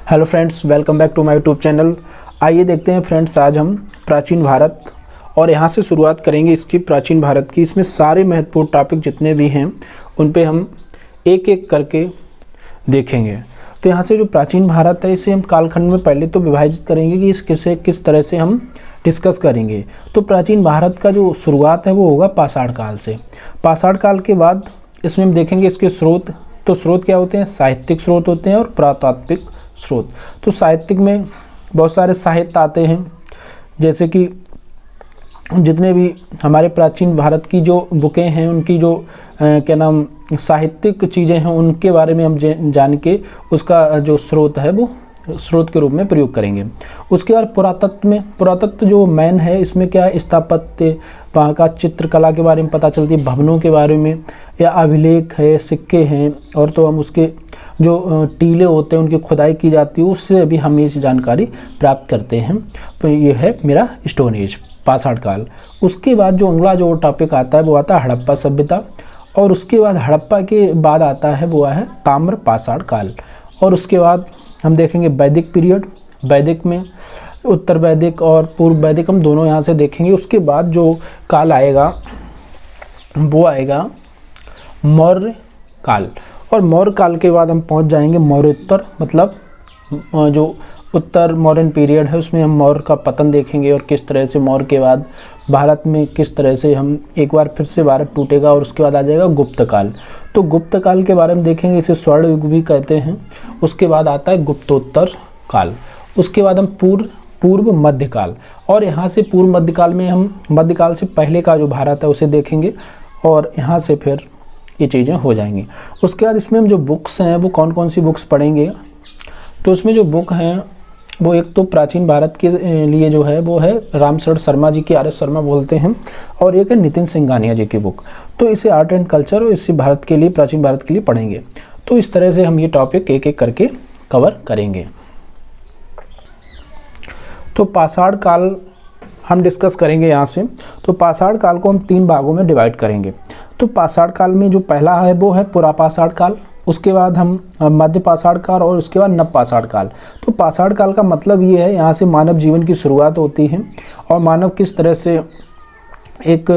Hello friends, welcome back to my YouTube channel. आइए देखते हैं फ्रेंड्स, आज हम प्राचीन भारत और यहाँ से शुरुआत करेंगे इसकी प्राचीन भारत की। इसमें सारे महत्वपूर्ण टॉपिक जितने भी हैं उन पे हम एक एक करके देखेंगे। तो यहाँ से जो प्राचीन भारत है इसे हम कालखंड में पहले तो विभाजित करेंगे कि इसे किस तरह से हम डिस्कस करेंगे। तो प्राचीन भारत का जो शुरुआत है वो होगा पाषाण काल से। पाषाण काल के बाद इसमें हम देखेंगे इसके स्रोत। तो स्रोत क्या होते हैं? साहित्यिक स्रोत होते हैं और पुरातात्विक स्रोत। तो साहित्यिक में बहुत सारे साहित्य आते हैं, जैसे कि जितने भी हमारे प्राचीन भारत की जो बुकें हैं उनकी जो साहित्यिक चीज़ें हैं उनके बारे में हम जान के उसका जो स्रोत है वो स्रोत के रूप में प्रयोग करेंगे। उसके बाद पुरातत्व जो मेन है, इसमें क्या है? स्थापत्य, वहाँ का चित्रकला के बारे में पता चलती है, भवनों के बारे में, या अभिलेख है, सिक्के हैं, और तो हम उसके जो टीले होते हैं उनकी खुदाई की जाती है, उससे अभी हम ये जानकारी प्राप्त करते हैं। तो ये है मेरा स्टोन एज, पाषाण काल। उसके बाद जो अगला जो टॉपिक आता है वो आता है हड़प्पा सभ्यता, और उसके बाद हड़प्पा के बाद आता है वो है ताम्र पाषाण काल। और उसके बाद हम देखेंगे वैदिक पीरियड। वैदिक में उत्तर वैदिक और पूर्व वैदिक हम दोनों यहाँ से देखेंगे। उसके बाद जो काल आएगा वो आएगा मौर्य काल, और मौर्य काल के बाद हम पहुँच जाएंगे मौर्योत्तर, मतलब जो उत्तर मौर्यन पीरियड है उसमें हम मौर्य का पतन देखेंगे और किस तरह से मौर्य के बाद भारत में किस तरह से हम एक बार फिर से भारत टूटेगा। और उसके बाद आ जाएगा गुप्त काल। तो गुप्त काल के बारे में देखेंगे, इसे स्वर्ण युग भी कहते हैं। उसके बाद आता है गुप्तोत्तर काल। उसके बाद हम पूर्व मध्यकाल, और यहाँ से पूर्व मध्यकाल में हम मध्यकाल से पहले का जो भारत है उसे देखेंगे, और यहाँ से फिर ये चीज़ें हो जाएंगी। उसके बाद इसमें हम जो बुक्स हैं वो कौन कौन सी बुक्स पढ़ेंगे, तो उसमें जो बुक हैं वो एक तो प्राचीन भारत के लिए जो है वो है रामशरण शर्मा जी की, आर एस शर्मा बोलते हैं, और एक है नितिन सिंघानिया जी की बुक। तो इसे आर्ट एंड कल्चर और इसे भारत के लिए, प्राचीन भारत के लिए पढ़ेंगे। तो इस तरह से हम ये टॉपिक एक एक करके कवर करेंगे। तो पाषाण काल हम डिस्कस करेंगे यहाँ से। तो पाषाण काल को हम 3 भागों में डिवाइड करेंगे। तो पाषाण काल में जो पहला है वो है पुरापाषाण काल, उसके बाद हम मध्य पाषाण काल, और उसके बाद नवपाषाण काल। तो पाषाण काल का मतलब ये है, यहाँ से मानव जीवन की शुरुआत होती है, और मानव किस तरह से एक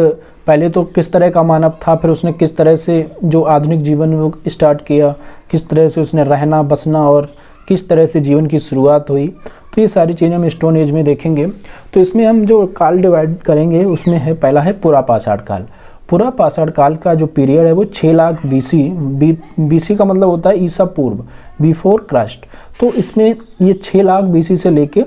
पहले तो किस तरह का मानव था, फिर उसने किस तरह से जो आधुनिक जीवन वो स्टार्ट किया, किस तरह से उसने रहना बसना और किस तरह से जीवन की शुरुआत हुई। तो ये सारी चीज़ें हम स्टोन एज में देखेंगे। तो इसमें हम जो काल डिवाइड करेंगे उसमें है, पहला है पुरापाषाण काल। पुरापाषाण काल का जो पीरियड है वो 6 लाख बीसी का मतलब होता है ईसा पूर्व, बिफोर क्राइस्ट। तो इसमें ये 6 लाख बीसी से लेके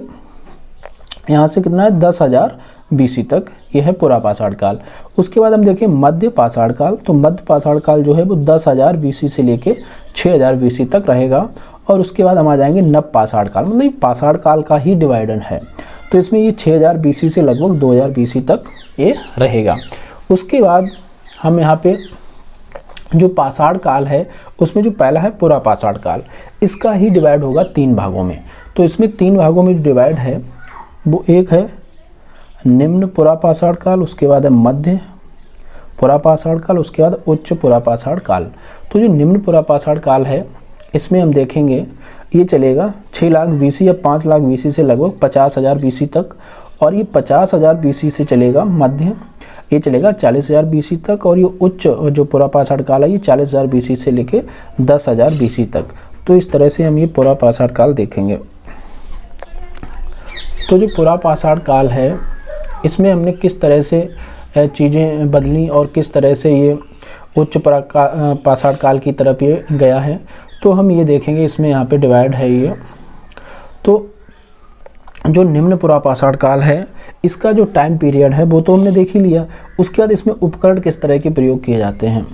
यहाँ से कितना है 10,000 बीसी तक, ये है पुरापाषाण काल। उसके बाद हम देखें मध्य पाषाण काल। तो मध्य पाषाण काल जो है वो 10,000 बीसी से लेके 6,000 बीसी तक रहेगा। और उसके बाद हम आ जाएंगे नवपाषाण काल, मतलब ये पाषाण काल का ही डिवाइडन है। तो इसमें ये 6,000 बीसी से लगभग 2,000 बीसी तक ये रहेगा। उसके बाद हम यहाँ पे जो पाषाण काल है उसमें जो पहला है पुरापाषाण काल, इसका ही डिवाइड होगा 3 भागों में। तो इसमें 3 भागों में जो डिवाइड है वो एक है निम्न पुरापाषाण काल, उसके बाद है मध्य पुरापाषाण काल, उसके बाद उच्च पुरापाषाण काल। तो जो निम्न पुरापाषाण काल है इसमें हम देखेंगे ये चलेगा 6 लाख बीसी या 5 लाख बीसी से लगभग 50,000 बीसी तक, और ये 50,000 बीसी से चलेगा मध्य, ये चलेगा 40,000 बीसी तक, और ये उच्च जो पुरापाषाण काल है ये 40,000 बीसी से लेके 10,000 बीसी तक। तो इस तरह से हम ये पुरापाषाण काल देखेंगे। तो जो पुरापाषाण काल है इसमें हमने किस तरह से चीज़ें बदली और किस तरह से ये उच्च पाषाण काल की तरफ ये गया है, तो हम ये देखेंगे। इसमें यहाँ पे डिवाइड है ये। तो जो निम्न पुरापाषाण काल है इसका जो टाइम पीरियड है वो तो हमने देख ही लिया। उसके बाद इसमें उपकरण किस तरह के प्रयोग किए जाते हैं।